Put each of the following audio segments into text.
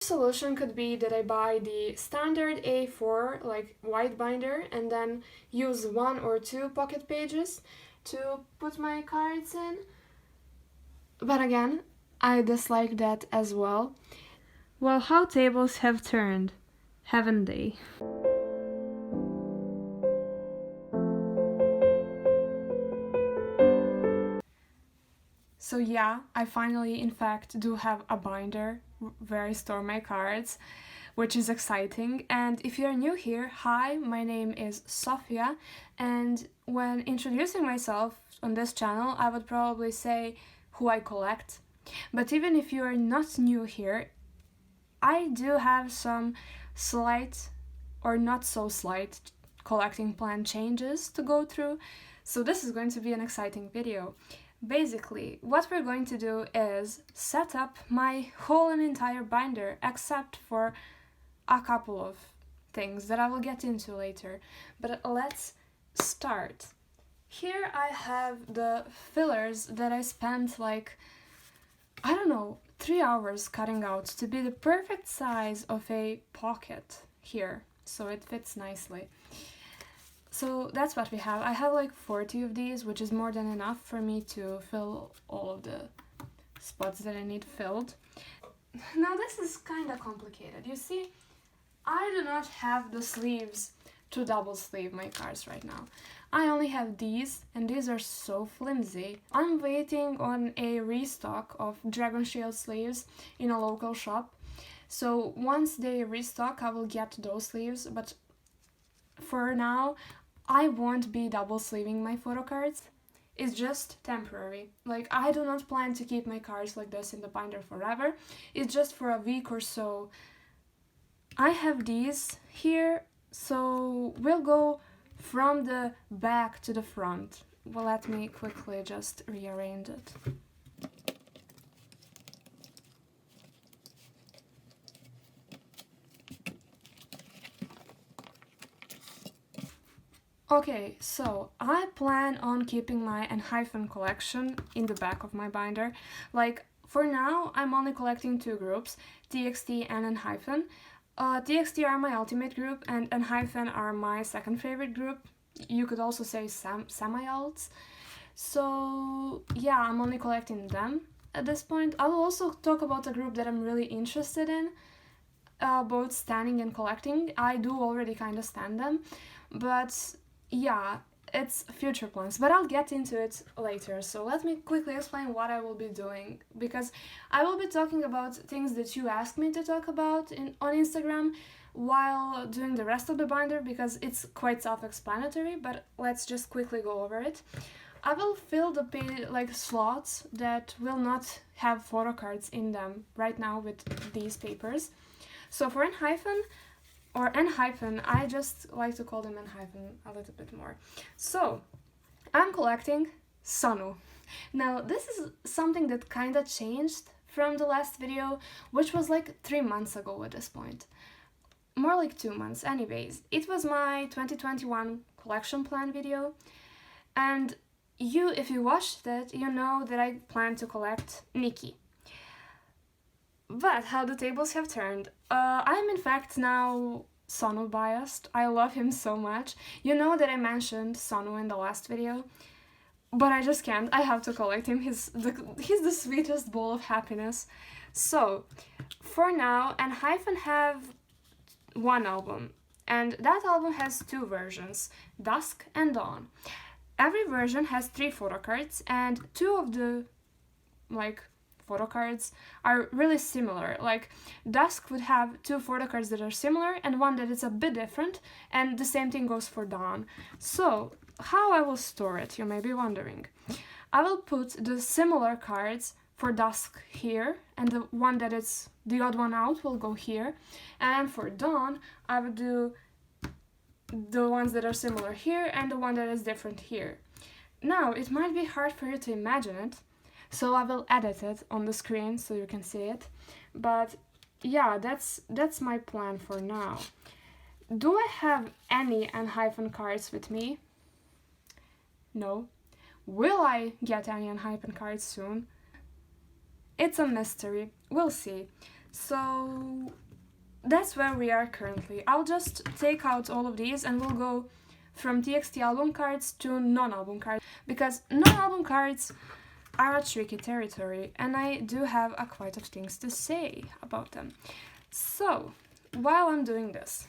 Solution could be that I buy the standard A4 like white binder and then use 1 or 2 pocket pages to put my cards in. But again, I dislike that as well. Well, how tables have turned, haven't they? So yeah, I finally in fact do have a binder where I store my cards, which is exciting. And if you're new here, hi, my name is Sofia, and when introducing myself on this channel, I would probably say who I collect. But even if you are not new here, I do have some slight or not so slight collecting plan changes to go through, so this is going to be an exciting video. Basically, what we're going to do is set up my whole and entire binder, except for a couple of things that I will get into later. But let's start. Here I have the fillers that I spent like, I don't know, 3 hours cutting out to be the perfect size of a pocket here, so it fits nicely. So that's what we have. I have like 40 of these, which is more than enough for me to fill all of the spots that I need filled. Now this is kind of complicated. You see, I do not have the sleeves to double sleeve my cards right now. I only have these, and these are so flimsy. I'm waiting on a restock of Dragon Shield sleeves in a local shop. So once they restock, I will get those sleeves, but for now, I won't be double sleeving my photo cards. It's just temporary. Like, I do not plan to keep my cards like this in the binder forever. It's just for a week or so. I have these here, so we'll go from the back to the front. Well, let me quickly just rearrange it. Okay, so I plan on keeping my ENHYPEN collection in the back of my binder. Like, for now, I'm only collecting 2 groups, TXT and ENHYPEN. TXT are my ultimate group, and ENHYPEN are my second favorite group. You could also say semi-alts. So yeah, I'm only collecting them at this point. I will also talk about a group that I'm really interested in, both standing and collecting. I do already kind of stand them, but yeah, it's future plans, but I'll get into it later. So let me quickly explain what I will be doing, because I will be talking about things that you asked me to talk about on Instagram while doing the rest of the binder, because it's quite self-explanatory, but let's just quickly go over it. I will fill the slots that will not have photo cards in them right now with these papers. So for ENHYPEN, or ENHYPEN, I just like to call them ENHYPEN a little bit more. So, I'm collecting Sonu. Now, this is something that kind of changed from the last video, which was like 3 months ago at this point. More like 2 months, anyways. It was my 2021 collection plan video, and if you watched it, you know that I plan to collect 𝗺𝗵𝗀. But how the tables have turned. I'm in fact now Sonu biased. I love him so much. You know that I mentioned Sonu in the last video, but I just can't. I have to collect him. He's the sweetest bowl of happiness. So, for now, ENHYPEN have 1 album, and that album has 2 versions, Dusk and Dawn. Every version has 3 photo cards, and 2 of the photo cards are really similar. Like, Dusk would have 2 photo cards that are similar and 1 that is a bit different, and the same thing goes for Dawn. So, how I will store it, you may be wondering. I will put the similar cards for Dusk here, and the one that is the odd one out will go here, and for Dawn, I would do the ones that are similar here and the one that is different here. Now, it might be hard for you to imagine it, so I will edit it on the screen so you can see it. But yeah, that's my plan for now. Do I have any ENHYPEN cards with me? No. Will I get any ENHYPEN cards soon? It's a mystery. We'll see. So that's where we are currently. I'll just take out all of these and we'll go from TXT album cards to non-album cards, because non-album cards are a tricky territory and I do have quite a things to say about them. So while I'm doing this,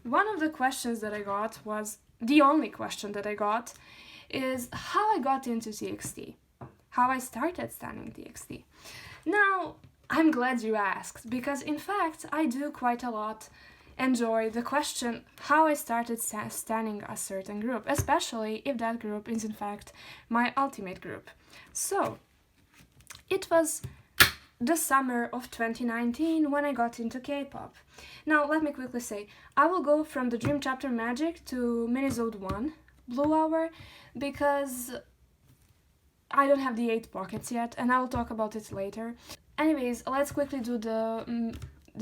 one of the questions that I got was, the only question that I got, is how I got into TXT, how I started standing TXT. Now, I'm glad you asked, because in fact I do quite a lot enjoy the question how I started standing a certain group, especially if that group is in fact my ultimate group. So, it was the summer of 2019 when I got into K-pop. Now, let me quickly say, I will go from the Dream Chapter Magic to Minisode 1, Blue Hour, because I don't have the 8 pockets yet, and I will talk about it later. Anyways, let's quickly do the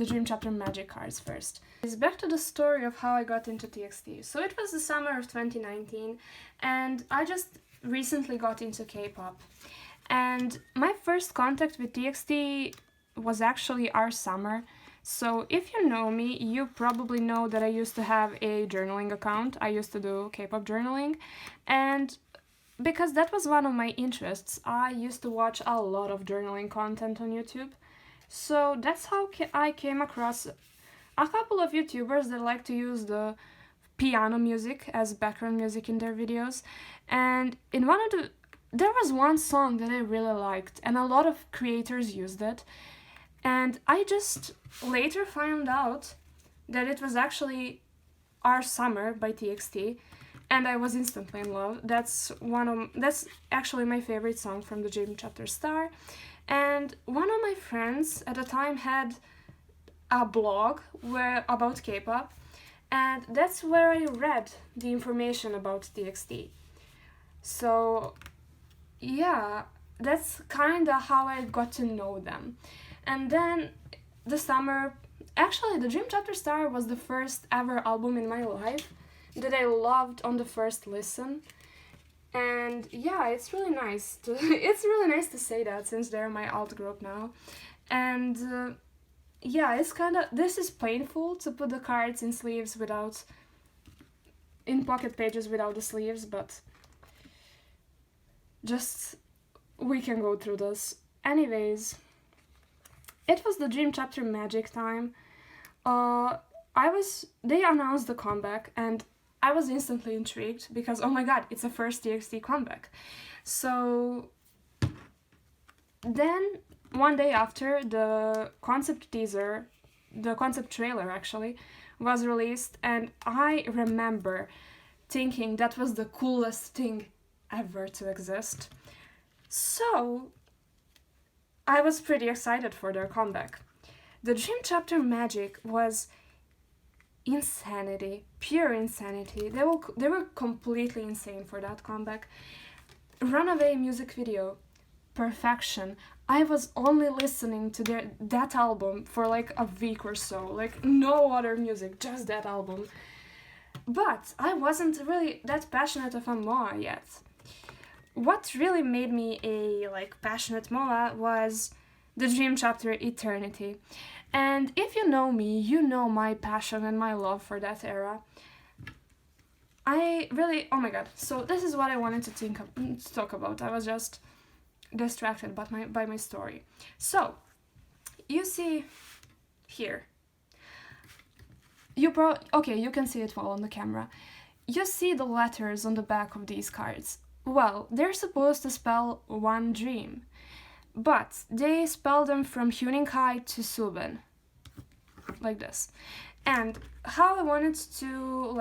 Dream Chapter Magic cards first. Back to the story of how I got into TXT. So it was the summer of 2019, and I just recently got into K-pop. And my first contact with TXT was actually our summer. So if you know me, you probably know that I used to have a journaling account. I used to do K-pop journaling, and because that was one of my interests, I used to watch a lot of journaling content on YouTube. So that's how I came across a couple of YouTubers that like to use the piano music as background music in their videos. And in there was one song that I really liked, and a lot of creators used it. And I just later found out that it was actually Our Summer by TXT, and I was instantly in love. That's actually my favorite song from the Dream Chapter Star. And one of my friends at the time had a blog about K-pop, and that's where I read the information about TXT. So yeah, that's kinda how I got to know them. And then the summer, actually the Dream Chapter Star was the first ever album in my life that I loved on the first listen. And yeah, it's really nice to say that, since they're my alt group now. And yeah, this is painful to put the cards in sleeves in pocket pages without the sleeves, but we can go through this. Anyways, it was the Dream Chapter Magic time. They announced the comeback, and I was instantly intrigued because, oh my god, it's a first TXT comeback. So then, one day after, the concept trailer actually, was released, and I remember thinking that was the coolest thing ever to exist. So I was pretty excited for their comeback. The Dream Chapter Magic was insanity, pure insanity. They were completely insane for that comeback. Runaway music video, perfection. I was only listening to that album for like a week or so, like no other music, just that album. But I wasn't really that passionate of a moa yet. What really made me a passionate moa was the Dream Chapter Eternity. And if you know me, you know my passion and my love for that era. Oh my god, so this is what I wanted to talk about. I was just distracted by my story. So, you see here. You can see it well on the camera. You see the letters on the back of these cards. Well, they're supposed to spell one dream, but they spell them from 𝘂𝗀𝗀𝗃 to 𝘂𝗵𝗶, like this. And how I wanted to,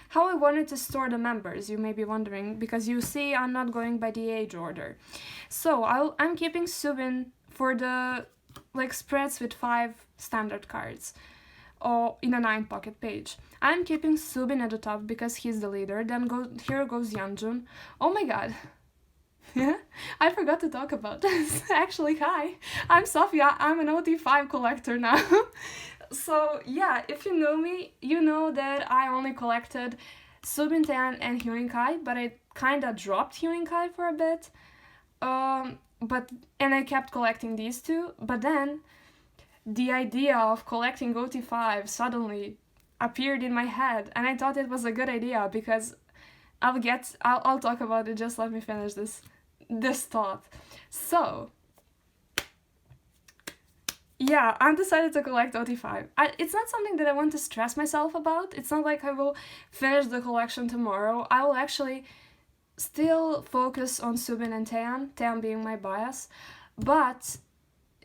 how I wanted to store the members, you may be wondering, because you see I'm not going by the age order. So I'm keeping 𝘂𝗵 for the spreads with 5 standard cards, or in a 9 pocket page. I'm keeping 𝘂𝗵 at the top because he's the leader. Then here goes Yeonjun. Oh my god. Yeah, I forgot to talk about this. Actually, hi, I'm Sophia. I'm an OT5 collector now. So yeah, if you know me, you know that I only collected 𝘂𝗵 and 𝘂𝗀𝗃𝗃, but I kinda dropped 𝘂𝗀𝗃𝗃 for a bit. And I kept collecting these two, but then the idea of collecting 𝘂𝗀𝗃 suddenly appeared in my head, and I thought it was a good idea because I'll talk about it. Just let me finish this thought. So yeah, I'm decided to collect 𝘂𝗀𝗃. It's not something that I want to stress myself about. It's not like I will finish the collection tomorrow. I will actually still focus on 𝘂𝗵 and 𝘃 being my bias. But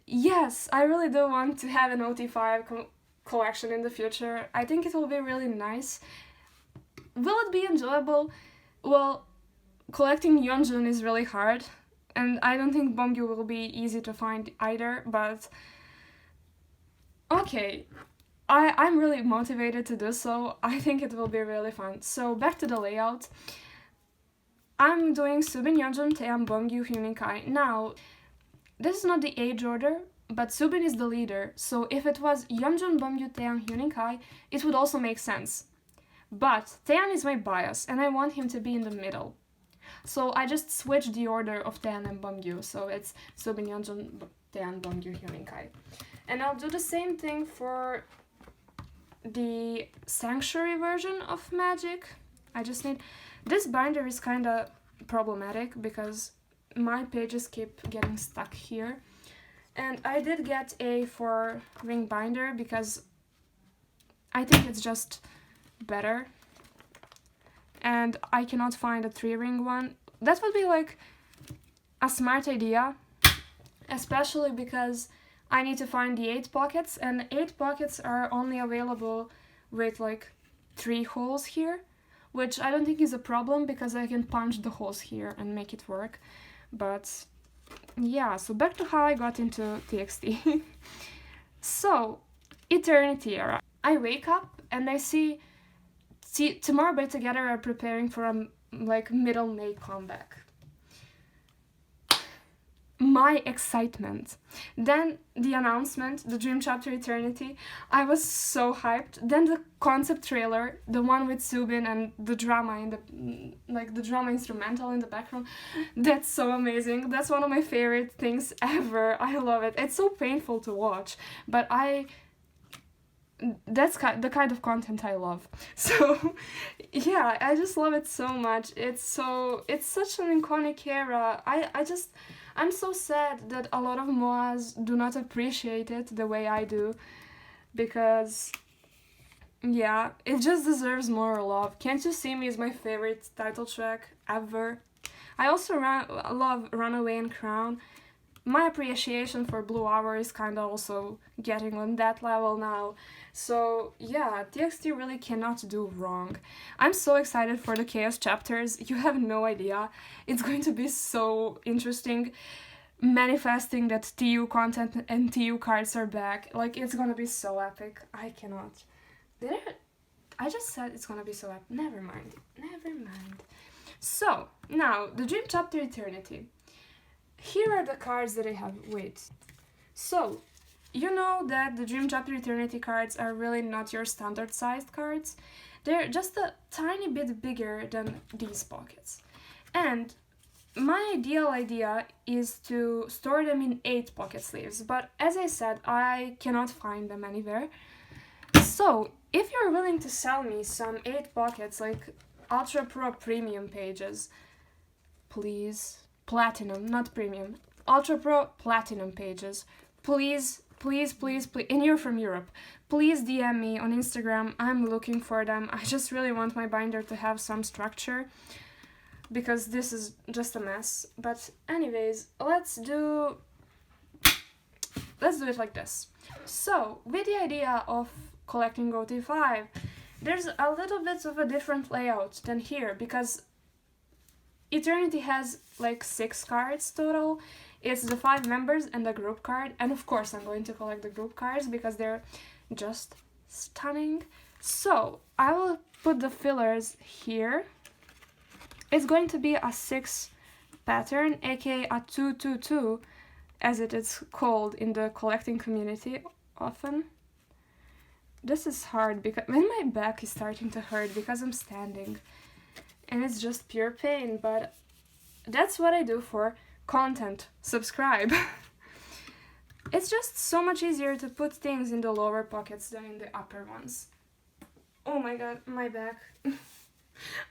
yes, I really do want to have an 𝘂𝗃 collection in the future. I think it will be really nice. Will it be enjoyable? Well, collecting Yeonjun is really hard, and I don't think Bongyu will be easy to find either, but okay, I'm really motivated to do so. I think it will be really fun. So back to the layout. I'm doing 𝘂𝗵, Yeonjun, 𝘃, Bongyu, Hyunin-kai. Now, this is not the age order, but 𝘂𝗵 is the leader, so if it was Yeonjun, Bongyu, 𝘃, Hyunin-kai, it would also make sense. But 𝘃 is my bias, and I want him to be in the middle. So I just switched the order of 𝘃 and Bongyu, so it's 𝘂𝗵, Yeonjun, 𝘃, Bongyu, Hyunin-kai. And I'll do the same thing for the sanctuary version of magic. I just need... This binder is kind of problematic because my pages keep getting stuck here. And I did get a 4-ring binder because I think it's just better. And I cannot find a 3-ring one. That would be like a smart idea, especially because I need to find the 8 pockets, and 8 pockets are only available with like 3 holes here, which I don't think is a problem because I can punch the holes here and make it work. But yeah, so back to how I got into TXT. So, Eternity Era. I wake up and I see Tomorrow by Together are preparing for a like middle May comeback. My excitement. Then the announcement, the Dream Chapter Eternity. I was so hyped. Then the concept trailer, the one with 𝘂𝗵 and the drama in the drama instrumental in the background. That's so amazing. That's one of my favorite things ever. I love it. It's so painful to watch, but that's the kind of content I love. So yeah, I just love it so much. It's such an iconic era. I'm so sad that a lot of moas do not appreciate it the way I do, because yeah, it just deserves more love. Can't You See Me is my favorite title track ever. I also love Runaway and Crown. My appreciation for Blue Hour is kind of also getting on that level now. So yeah, TXT really cannot do wrong. I'm so excited for the Chaos chapters. You have no idea. It's going to be so interesting manifesting that TU content and TU cards are back. Like, it's gonna be so epic. I cannot. I just said it's gonna be so epic. Never mind. So, now, the Dream Chapter Eternity. Here are the cards that I have. Wait. So, you know that the Dream Chapter Eternity cards are really not your standard sized cards. They're just a tiny bit bigger than these pockets. And my ideal idea is to store them in 8 pocket sleeves, but as I said, I cannot find them anywhere. So, if you're willing to sell me some 8 pockets, like Ultra Pro Premium pages, please, Platinum, not Premium, Ultra Pro Platinum pages, please, and you're from Europe, please DM me on Instagram. I'm looking for them. I just really want my binder to have some structure, because this is just a mess. But anyways, let's do it like this. So, with the idea of collecting 𝘂𝗀𝗃, there's a little bit of a different layout than here, because Eternity has like 6 cards total. It's the 5 members and the group card, and of course I'm going to collect the group cards because they're just stunning. So I will put the fillers here. It's going to be a 6 pattern, aka a 222, as it is called in the collecting community often. This is hard because when my back is starting to hurt because I'm standing, and it's just pure pain, but that's what I do for content, subscribe. It's just so much easier to put things in the lower pockets than in the upper ones. Oh my god, my back.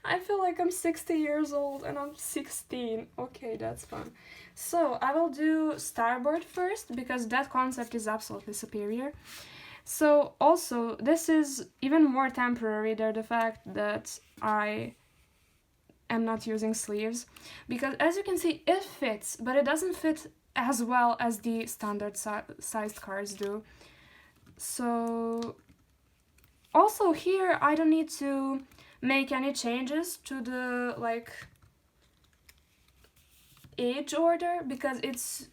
I feel like I'm 60 years old and I'm 16. Okay, that's fun. So I will do starboard first because that concept is absolutely superior. So also, this is even more temporary than the fact that I am not using sleeves, because as you can see, it fits, but it doesn't fit as well as the standard sized cards do. So also here I don't need to make any changes to the like age order because it's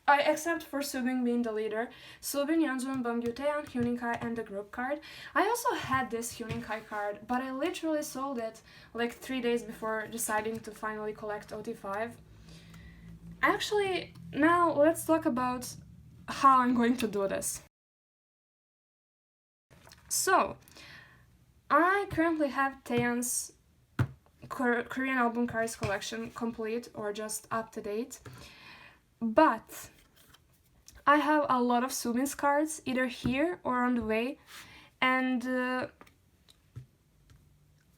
except for 𝘁𝗵𝗶 being the leader. 𝘁𝗵𝗶, 𝘂𝗀𝗀𝗶𝗹, 𝘂𝘀𝗀𝗃, 𝘂𝗀𝗃, and the group card. I also had this 𝘂𝗃 card, but I literally sold it like 3 days before deciding to finally collect OT5. Actually, now let's talk about how I'm going to do this. So, I currently have Taeyeon's Korean album cards collection complete or just up to date, but I have a lot of 𝘁𝗵𝗋's cards either here or on the way, and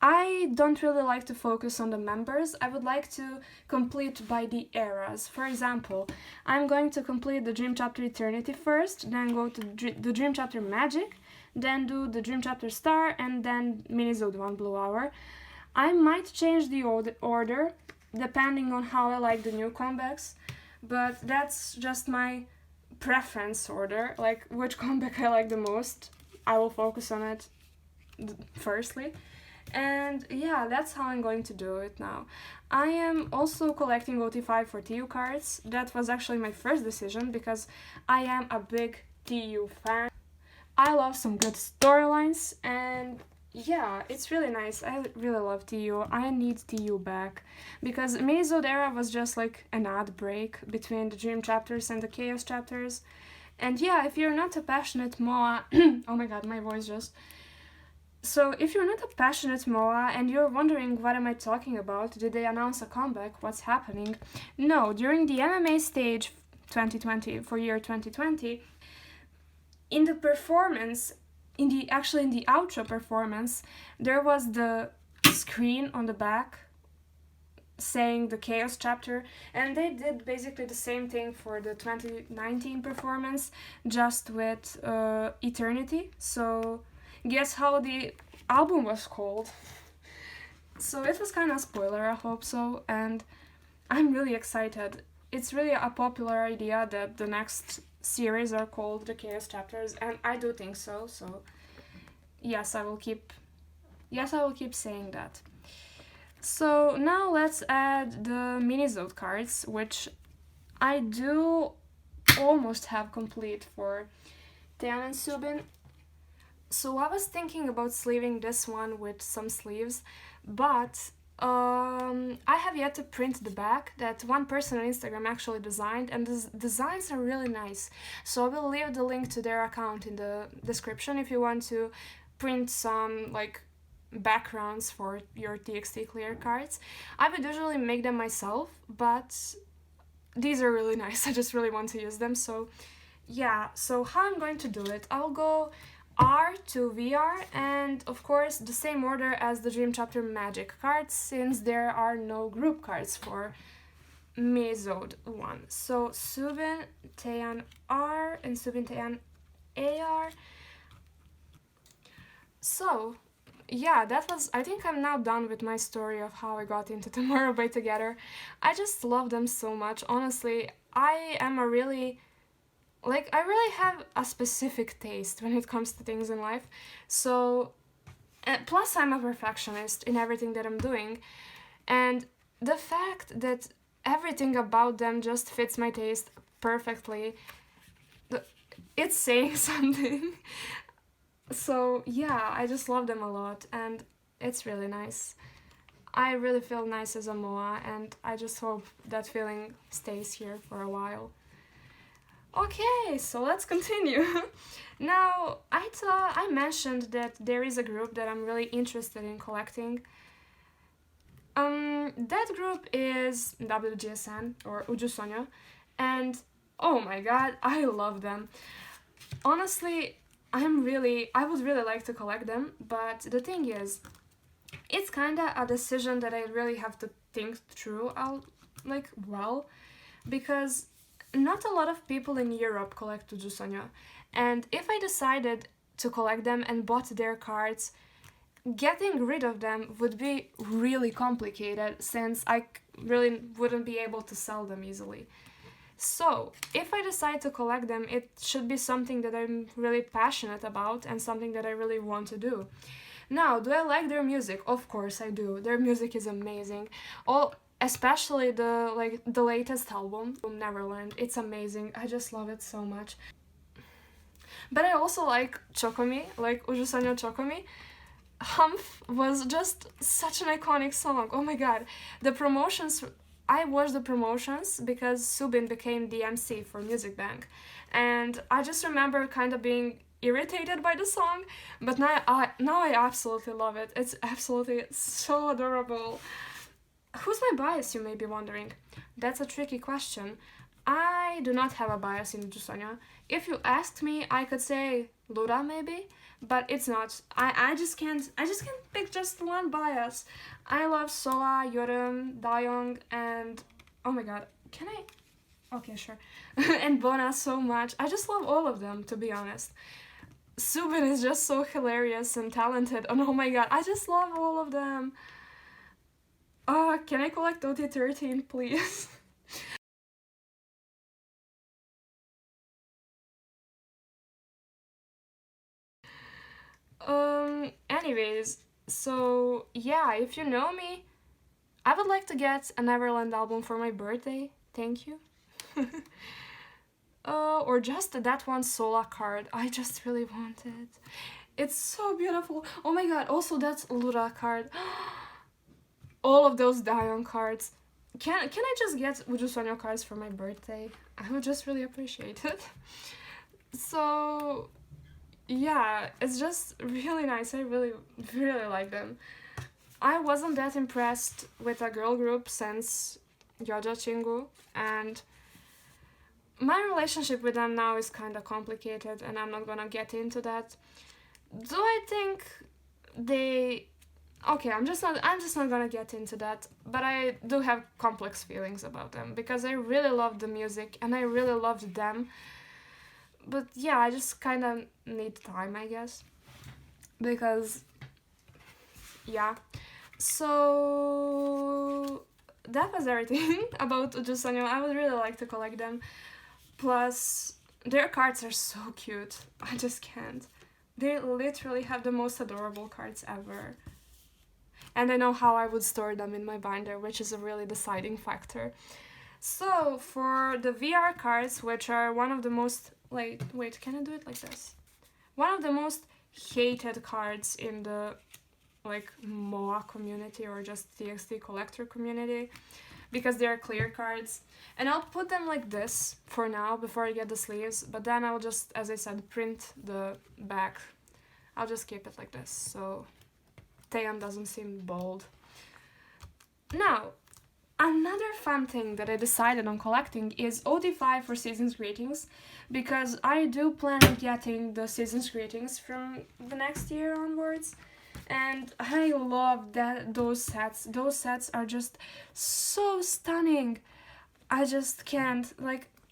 I don't really like to focus on the members. I would like to complete by the eras. For example, I'm going to complete the Dream Chapter Eternity first, then go to the Dream Chapter Magic, then do the Dream Chapter Star, and then Minisode 1 Blue Hour. I might change the order depending on how I like the new comebacks, but that's just my preference order, like which comeback I like the most. I will focus on it firstly. And yeah, that's how I'm going to do it now. I am also collecting OT5 for TU cards. That was actually my first decision because I am a big TU fan. I love some good storylines, and yeah, it's really nice. I really love TU. I need TU back because Minisode era was just like an ad break between the Dream chapters and the Chaos chapters. And yeah, if you're not a passionate MOA, oh my god, my voice just... So if you're not a passionate MOA and you're wondering what am I talking about, did they announce a comeback, what's happening? No, during the MMA stage 2020, for year 2020, in the performance, in the outro performance, there was the screen on the back saying the Chaos chapter, and they did basically the same thing for the 2019 performance, just with Eternity. So guess how the album was called? So it was kind of a spoiler, I hope so, and I'm really excited. It's really a popular idea that the next series are called the Chaos chapters, and I do think so, so yes, I will keep saying that. So now let's add the Minisode cards, which I do almost have complete for Taeyeon and 𝘁𝗵𝗋. So I was thinking about sleeving this one with some sleeves, but I have yet to print the back that one person on Instagram actually designed, and the designs are really nice. So I will leave the link to their account in the description if you want to print some like backgrounds for your TXT clear cards. I would usually make them myself, but these are really nice. I just really want to use them. So yeah, so how I'm going to do it, I'll go R to VR, and of course the same order as the Dream Chapter Magic cards, since there are no group cards for Minisode 1. So 𝘁𝗵𝗋, Taeyeon R, and 𝘁𝗵𝗋, Taeyeon AR. So yeah, that was... I think I'm now done with my story of how I got into Tomorrow by Together. I just love them so much. Honestly, I am a really... like, I really have a specific taste when it comes to things in life. So, plus I'm a perfectionist in everything that I'm doing. And the fact that everything about them just fits my taste perfectly, it's saying something. So yeah, I just love them a lot, and it's really nice. I really feel nice as a MOA, and I just hope that feeling stays here for a while. Okay, so let's continue. Now, I mentioned that there is a group that I'm really interested in collecting. That group is WJSN or 𝘂𝗀𝗀𝗀, and oh my god, I love them. Honestly, I would really like to collect them, but the thing is, it's kinda a decision that I really have to think through well, because not a lot of people in Europe collect 𝘂𝗀𝗀𝗀, and if I decided to collect them and bought their cards, getting rid of them would be really complicated since I really wouldn't be able to sell them easily. So, if I decide to collect them, it should be something that I'm really passionate about and something that I really want to do. Now, do I like their music? Of course I do. Their music is amazing. Especially the latest album, Neverland. It's amazing. I just love it so much. But I also like 𝘃𝗶𝗰, like 𝘂𝗀𝗀𝗀 𝘃𝗶𝗰. Humph was just such an iconic song. Oh my god. The promotions, I watched the promotions because Subin became the MC for Music Bank. And I just remember kind of being irritated by the song, but now I absolutely love it. It's absolutely so adorable. Who's my bias, you may be wondering? That's a tricky question. I do not have a bias in 𝘂𝗀𝗀𝗀. If you asked me, I could say Lura maybe, but it's not. I just can't pick just one bias. I love Soa, Yorum, Dayong, and oh my god, can I? Okay, sure. And Bona so much. I just love all of them, to be honest. Subin is just so hilarious and talented, and oh my god, I just love all of them. Can I collect OT13, please? Anyways, so yeah, if you know me, I would like to get a Neverland album for my birthday. Thank you. Or just that one Sola card. I just really want it. It's so beautiful. Oh my god, also that's Lura card. All of those Dion cards. Can I just get 𝘂𝗀𝗀𝗀 cards for my birthday? I would just really appreciate it. So yeah, it's just really nice. I really like them. I wasn't that impressed with a girl group since 𝘂𝗀𝗀𝗀𝗀, and my relationship with them now is kind of complicated, and I'm not gonna get into that. Do I think they... Okay, I'm just not gonna get into that, but I do have complex feelings about them, because I really loved the music, and I really loved them. But yeah, I just kind of need time, I guess. Because, yeah. So, that was everything about 𝘂𝗀𝗀𝗀𝗀. I would really like to collect them. Plus, their cards are so cute. I just can't. They literally have the most adorable cards ever. And I know how I would store them in my binder, which is a really deciding factor. So, for the VR cards, which are one of the most... Wait, can I do it like this? One of the most hated cards in the MOA community or just TXT collector community, because they are clear cards. And I'll put them like this for now before I get the sleeves, but then I'll just, as I said, print the back. I'll just keep it like this, so Taeyang doesn't seem bold. Now, another fun thing that I decided on collecting is OT5 for Season's Greetings, because I do plan on getting the Season's Greetings from the next year onwards, and I love those sets. Those sets are just so stunning. I just can't.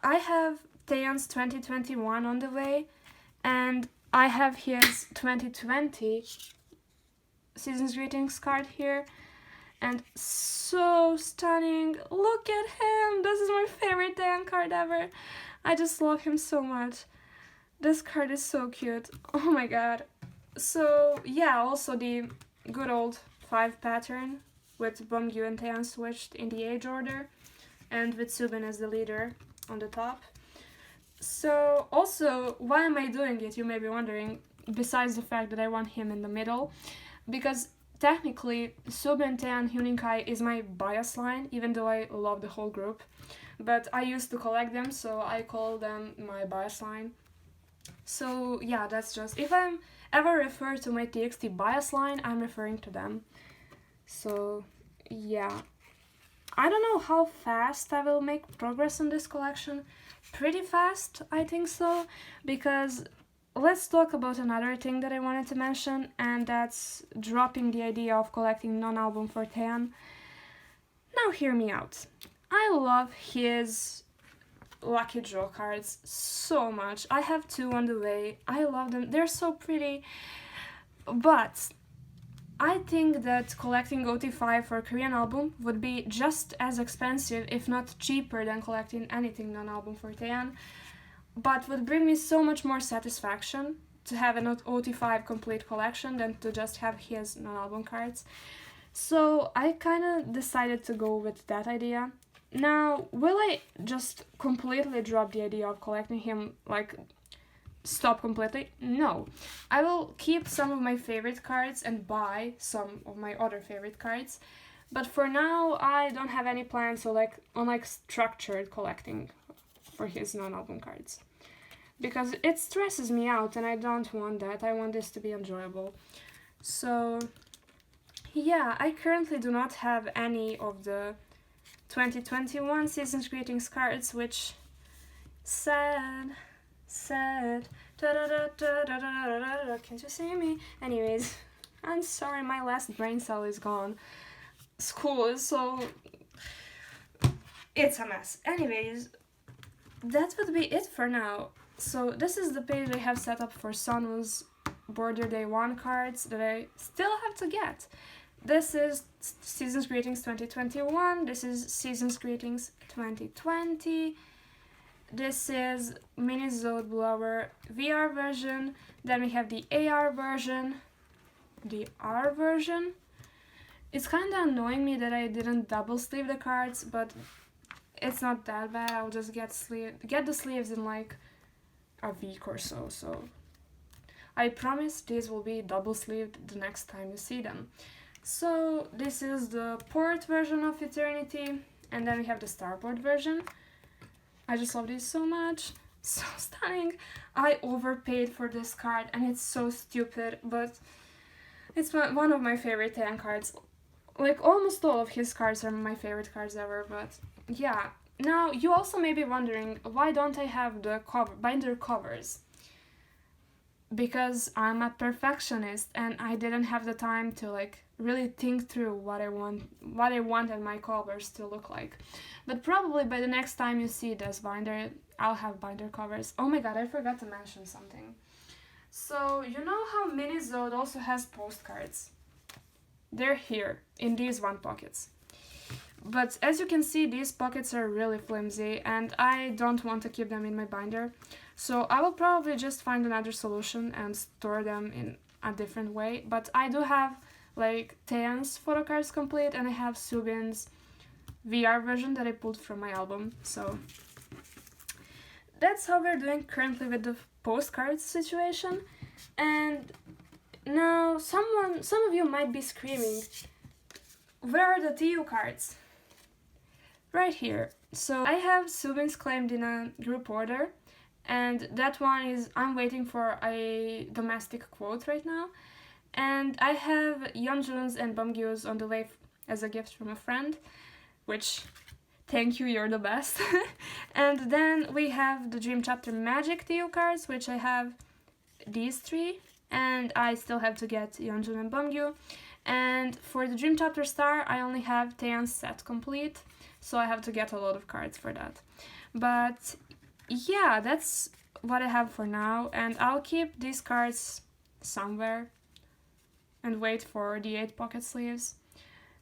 I have Taeyang's 2021 on the way, and I have his 2020 Season's Greetings card here. And so stunning. Look at him. This is my favorite Taeyang card ever. I just love him so much. This card is so cute. Oh my god. So yeah, also the good old 5 pattern with Beomgyu and Taeyang switched in the age order, and with Subin as the leader on the top. So also, why am I doing it, you may be wondering, besides the fact that I want him in the middle, because technically, Subin, Taeyang, Hyuninkai is my bias line, even though I love the whole group. But I used to collect them, so I call them my bias line. So yeah, that's just... If I'm ever refer to my TXT bias line, I'm referring to them. So yeah, I don't know how fast I will make progress on this collection. Pretty fast, I think so, because let's talk about another thing that I wanted to mention, and that's dropping the idea of collecting non-album for Tan. Now hear me out. I love his Lucky Draw cards so much. I have 2 on the way. I love them. They're so pretty. But I think that collecting OT5 for a Korean album would be just as expensive, if not cheaper, than collecting anything non-album for Taeyeon, but would bring me so much more satisfaction to have an OT5 complete collection than to just have his non-album cards. So I kind of decided to go with that idea. Now, will I just completely drop the idea of collecting him, like, stop completely? No. I will keep some of my favorite cards and buy some of my other favorite cards. But for now, I don't have any plans on structured collecting for his non-album cards. Because it stresses me out and I don't want that. I want this to be enjoyable. So, yeah, I currently do not have any of the 2021 Season's Greetings cards, which sad. Can't you see me? Anyways, I'm sorry, my last brain cell is gone. School is so... it's a mess. Anyways, that would be it for now. So this is the page I have set up for Sunwoo's Border Day 1 cards that I still have to get. This is Season's Greetings 2021, this is Season's Greetings 2020, this is Mini 𝗀𝗲𝗋 VR version, then we have the AR version, the R version. It's kind of annoying me that I didn't double sleeve the cards, but it's not that bad. I'll just get the sleeves in like a week or so, so I promise these will be double sleeved the next time you see them. So this is the port version of Eternity, and then we have the Starboard version. I just love this so much, so stunning. I overpaid for this card and it's so stupid, but it's one of my favorite Taeyeon cards. Like almost all of his cards are my favorite cards ever, but yeah. Now you also may be wondering, why don't I have the binder covers? Because I'm a perfectionist and I didn't have the time to like really think through what I wanted my covers to look like. But probably by the next time you see this binder, I'll have binder covers. Oh my god, I forgot to mention something. So you know how Mini 𝗀𝗲 also has postcards? They're here in these 1 pockets. But as you can see, these pockets are really flimsy and I don't want to keep them in my binder. So I will probably just find another solution and store them in a different way. But I do have like Taeyeon's photocards complete, and I have Soobin's VR version that I pulled from my album. So that's how we're doing currently with the postcards situation. And now some of you might be screaming, where are the TU cards? Right here. So I have Soobin's claimed in a group order, and that one is, I'm waiting for a domestic quote right now. And I have Yeonjun's and Bumgyo's on the way as a gift from a friend, which, thank you, you're the best. And then we have the Dream Chapter Magic TU cards, which I have these 3, and I still have to get Yeonjun and Bumgyo. And for the Dream Chapter Star, I only have Taeyeon's set complete, so I have to get a lot of cards for that. But yeah, that's what I have for now, and I'll keep these cards somewhere and wait for the 8 pocket sleeves.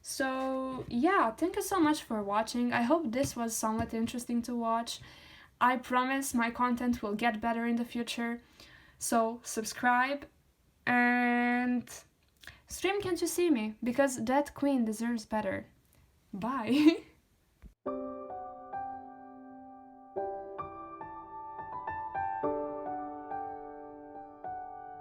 So yeah, thank you so much for watching. I hope this was somewhat interesting to watch. I promise my content will get better in the future. So subscribe and stream Can't You See Me, because that queen deserves better. Bye!